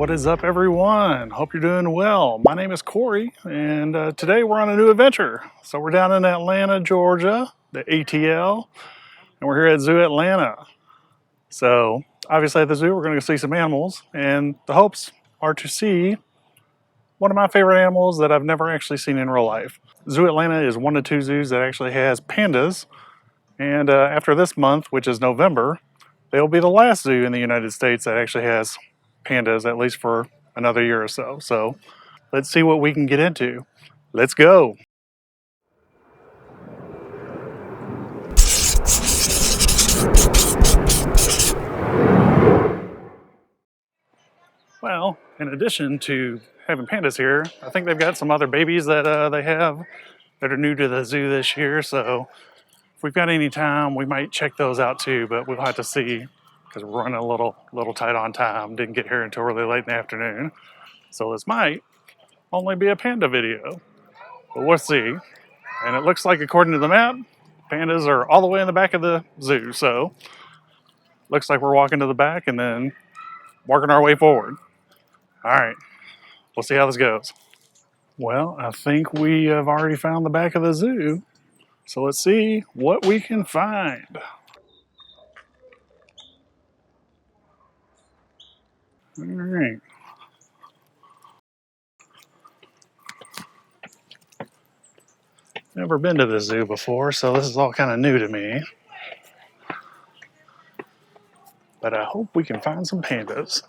What is up, everyone? Hope you're doing well. My name is Corey, and today we're on a new adventure. So we're down in Atlanta, Georgia, the ATL, and we're here at Zoo Atlanta. So obviously at the zoo, we're going to see some animals, and the hopes are to see one of my favorite animals that I've never actually seen in real life. Zoo Atlanta is one of two zoos that actually has pandas, and after this month, which is November, they'll be the last zoo in the United States that actually has pandas, at least for another year or so. So let's see what we can get into. Let's go. Well, in addition to having pandas here, I think they've got some other babies that they have that are new to the zoo this year. So if we've got any time, we might check those out too, but we'll have to see because we're running a little tight on time. Didn't get here until really late in the afternoon. So this might only be a panda video, but we'll see. And it looks like, according to the map, pandas are all the way in the back of the zoo. So looks like we're walking to the back and then working our way forward. All right, we'll see how this goes. Well, I think we have already found the back of the zoo. So let's see what we can find. All right. Never been to the zoo before, so this is all kind of new to me. But I hope we can find some pandas.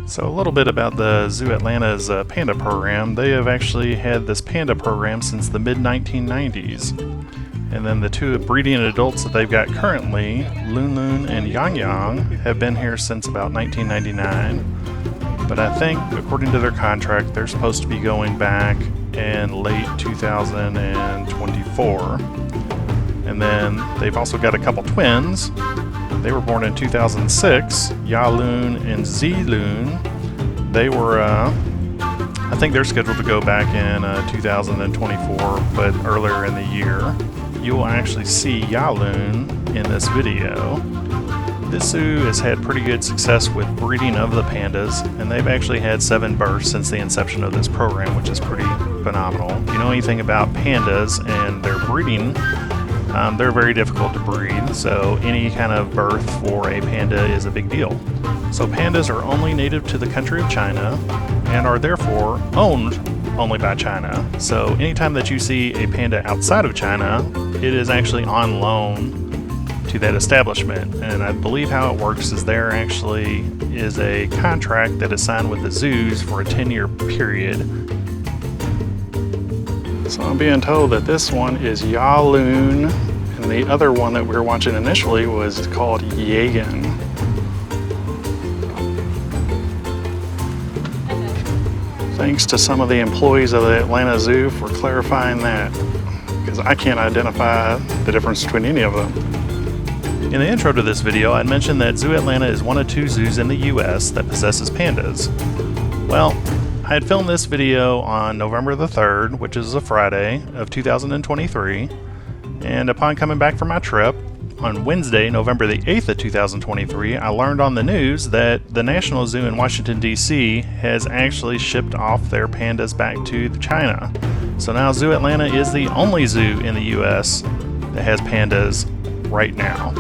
So a little bit about the Zoo Atlanta's panda program. They have actually had this panda program since the mid-1990s. And then the two breeding adults that they've got currently, Lun Lun and Yang Yang, have been here since about 1999. But I think, according to their contract, they're supposed to be going back in late 2024. And then they've also got a couple twins. They were born in 2006, Ya Lun and Z Lun. They were, I think they're scheduled to go back in 2024, but earlier in the year. You will actually see Ya Lun in this video. This zoo has had pretty good success with breeding of the pandas, and they've actually had 7 births since the inception of this program, which is pretty phenomenal. If you know anything about pandas and their breeding, they're very difficult to breed, so any kind of birth for a panda is a big deal. So pandas are only native to the country of China and are therefore owned only by China. So anytime that you see a panda outside of China, it is actually on loan to that establishment. And I believe how it works is there actually is a contract that is signed with the zoos for a 10-year period. So I'm being told that this one is Ya Lun, and the other one that we were watching initially was called Yagan. Thanks to some of the employees of the Atlanta Zoo for clarifying that, because I can't identify the difference between any of them. In the intro to this video, I mentioned that Zoo Atlanta is one of 2 zoos in the US that possesses pandas. Well, I had filmed this video on November the 3rd, which is a Friday of 2023, and upon coming back from my trip, on Wednesday, November the 8th of 2023, I learned on the news that the National Zoo in Washington, D.C. has actually shipped off their pandas back to China. So now Zoo Atlanta is the only zoo in the U.S. that has pandas right now.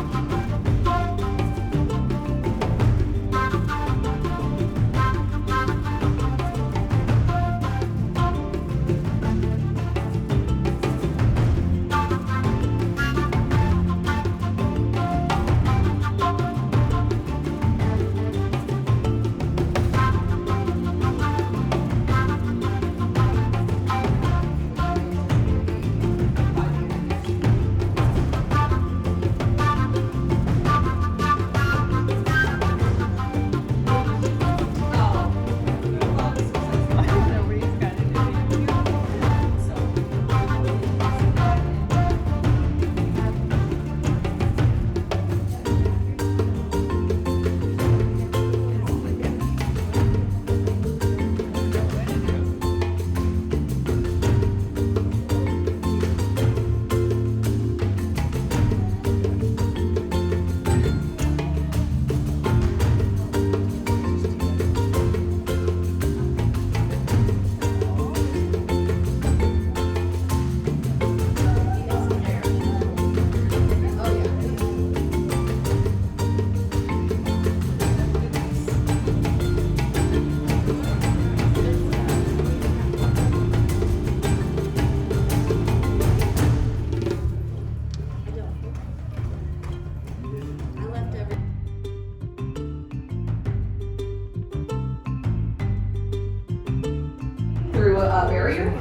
barrier.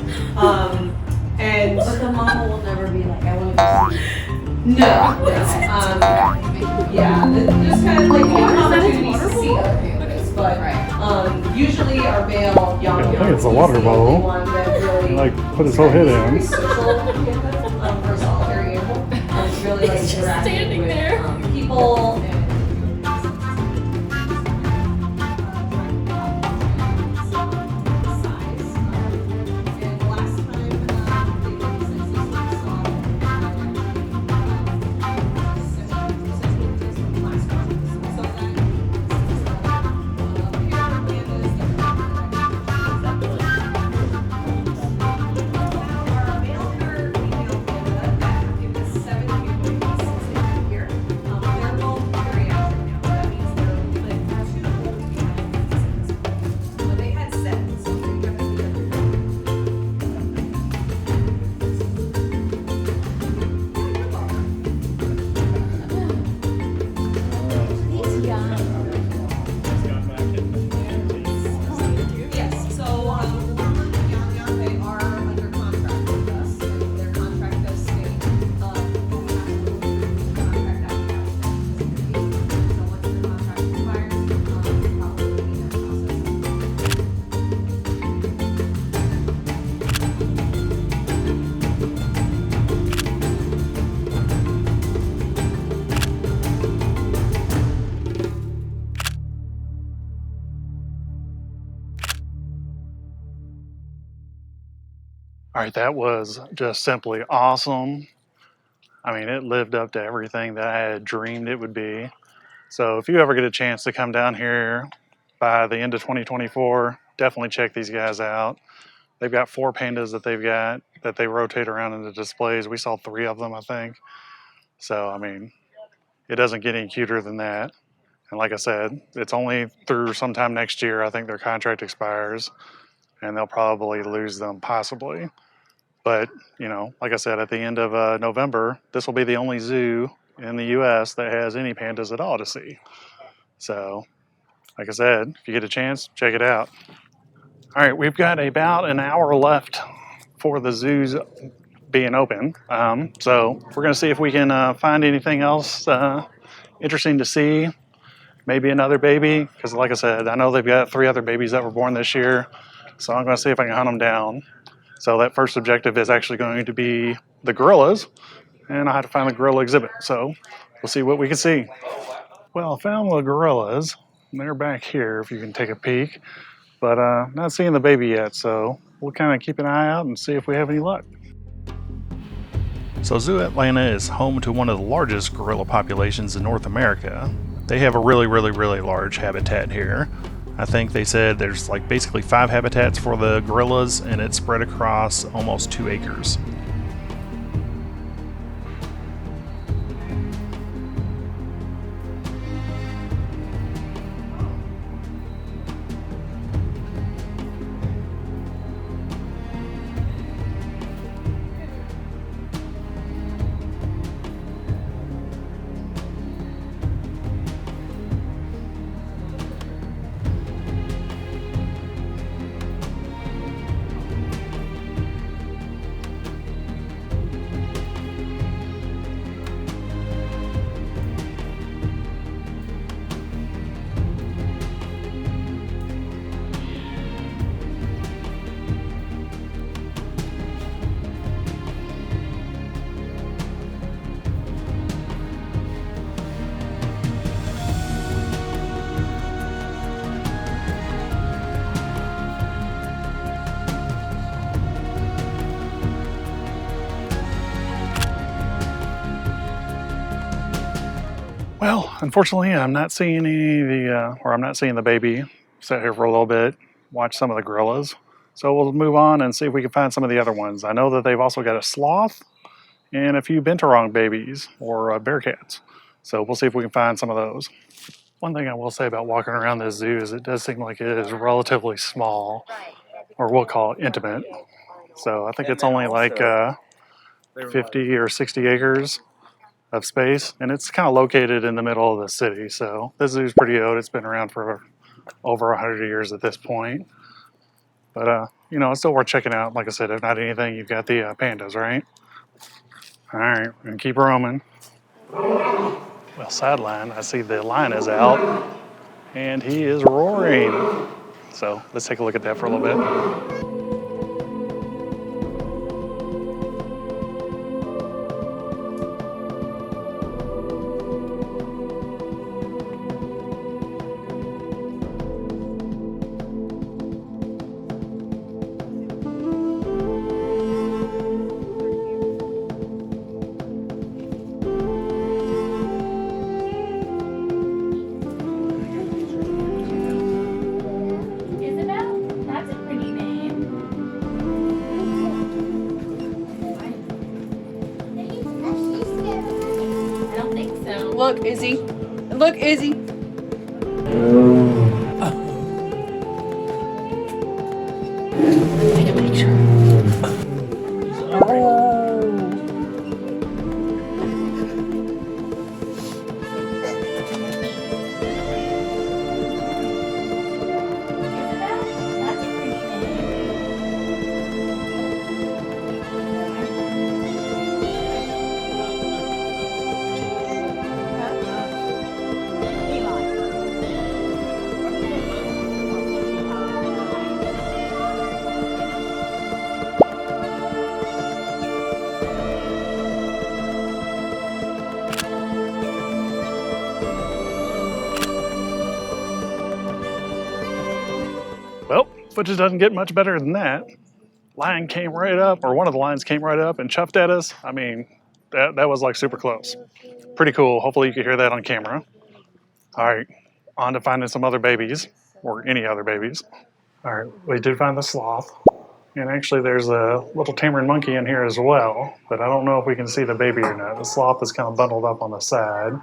And But the mama will never be like, I want to see. no. Yeah, just kind of like you have opportunities to see other pandas, but usually our male young. I think it's a water bowl. One that really Like put his whole head in. social panda, for a solitary animal. It's really like interacting with people and. All right, that was just simply awesome. I mean, it lived up to everything that I had dreamed it would be. So if you ever get a chance to come down here by the end of 2024, definitely check these guys out. They've got 4 pandas that they rotate around in the displays. We saw 3 of them, I think. So, I mean, it doesn't get any cuter than that. And like I said, it's only through sometime next year. I think their contract expires and they'll probably lose them possibly. But, you know, like I said, at the end of November, this will be the only zoo in the US that has any pandas at all to see. So, like I said, if you get a chance, check it out. All right, we've got about an hour left for the zoos being open. So we're going to see if we can find anything else interesting to see. Maybe another baby, because like I said, I know they've got 3 other babies that were born this year. So I'm going to see if I can hunt them down. So that first objective is actually going to be the gorillas, and I had to find the gorilla exhibit. So we'll see what we can see. Well, I found the gorillas. They're back here if you can take a peek, but not seeing the baby yet. So we'll kind of keep an eye out and see if we have any luck. So Zoo Atlanta is home to one of the largest gorilla populations in North America. They have a really large habitat here. I think they said there's like basically 5 habitats for the gorillas, and it's spread across almost 2 acres. Well, unfortunately, I'm not seeing I'm not seeing the baby. Sat here for a little bit, watch some of the gorillas. So we'll move on and see if we can find some of the other ones. I know that they've also got a sloth and a few binturong babies or bearcats. So we'll see if we can find some of those. One thing I will say about walking around this zoo is it does seem like it is relatively small, or we'll call it intimate. So I think it's only like 50 or 60 acres of space, and it's kind of located in the middle of the city. So this zoo's pretty old. It's been around for over 100 years at this point. But, you know, it's still worth checking out. Like I said, if not anything, you've got the pandas, right? All right, we're going to keep roaming. Well, sideline, I see the lion is out, and he is roaring. So let's take a look at that for a little bit. Look, Izzy. Look, Izzy. I gotta make sure. Well, footage doesn't get much better than that. Lion came right up, or one of the lions came right up and chuffed at us. I mean, that was like super close. Pretty cool. Hopefully you can hear that on camera. All right, on to finding some other babies, or any other babies. All right, we did find the sloth. And actually there's a little tamarin monkey in here as well, but I don't know if we can see the baby or not. The sloth is kind of bundled up on the side.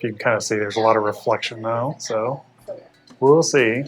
You can kind of see there's a lot of reflection though, so we'll see.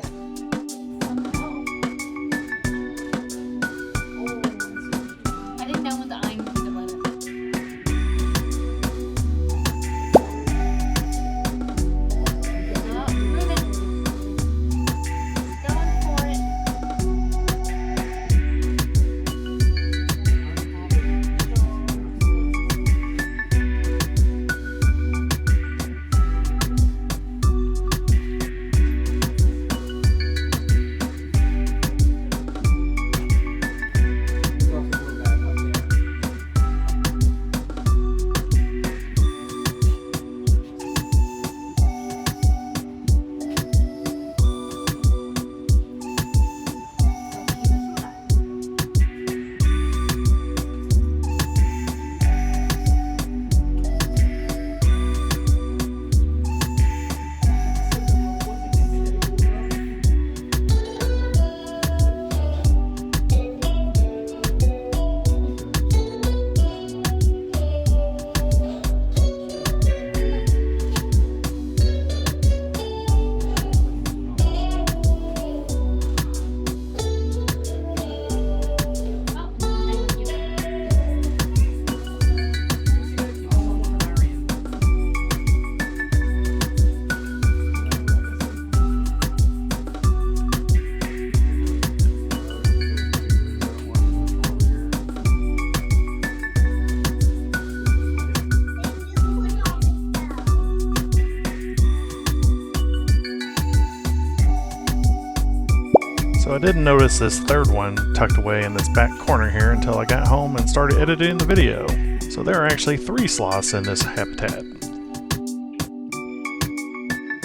So I didn't notice this third one tucked away in this back corner here until I got home and started editing the video. So there are actually 3 sloths in this habitat.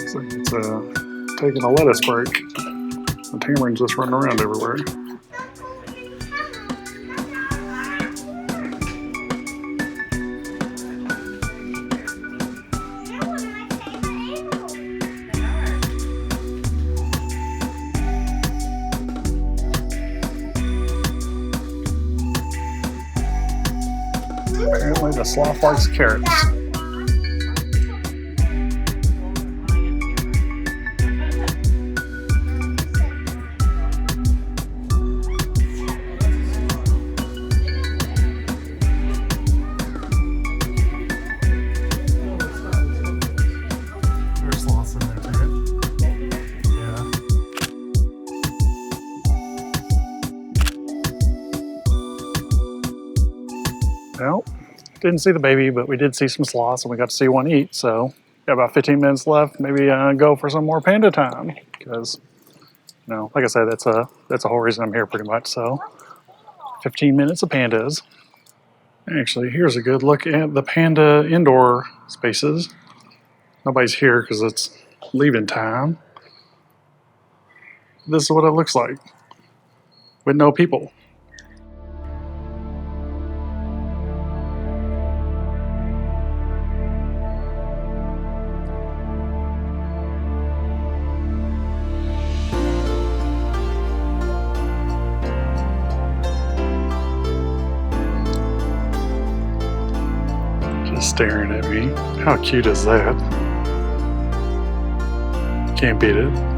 So it's taking a lettuce break. The tamarin's just running around everywhere. Apparently the sloth likes carrots. There's sloths in there too. Yeah. didn't see the baby, but we did see some sloths and we got to see one eat. So got about 15 minutes left. Maybe go for some more panda time because, you know, like I said, that's a whole reason I'm here pretty much. So 15 minutes of pandas. Actually, here's a good look at the panda indoor spaces. Nobody's here because it's leaving time. This is what it looks like with no people. Just staring at me. How cute is that? Can't beat it.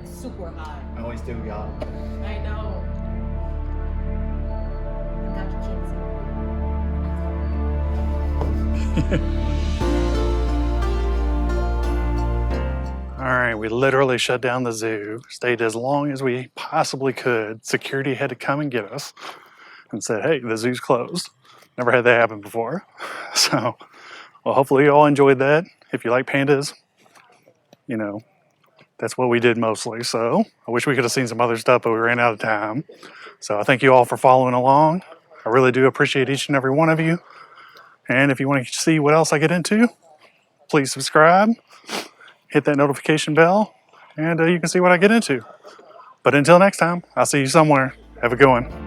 Super high. And we still got them. I know. I got your kids. All right, we literally shut down the zoo, stayed as long as we possibly could. Security had to come and get us and said, hey, the zoo's closed. Never had that happen before. So, well, hopefully you all enjoyed that. If you like pandas, you know, that's what we did mostly. So I wish we could have seen some other stuff, but we ran out of time. So I thank you all for following along. I really do appreciate each and every one of you. And if you want to see what else I get into, please subscribe, hit that notification bell, and you can see what I get into. But until next time, I'll see you somewhere. Have a good one.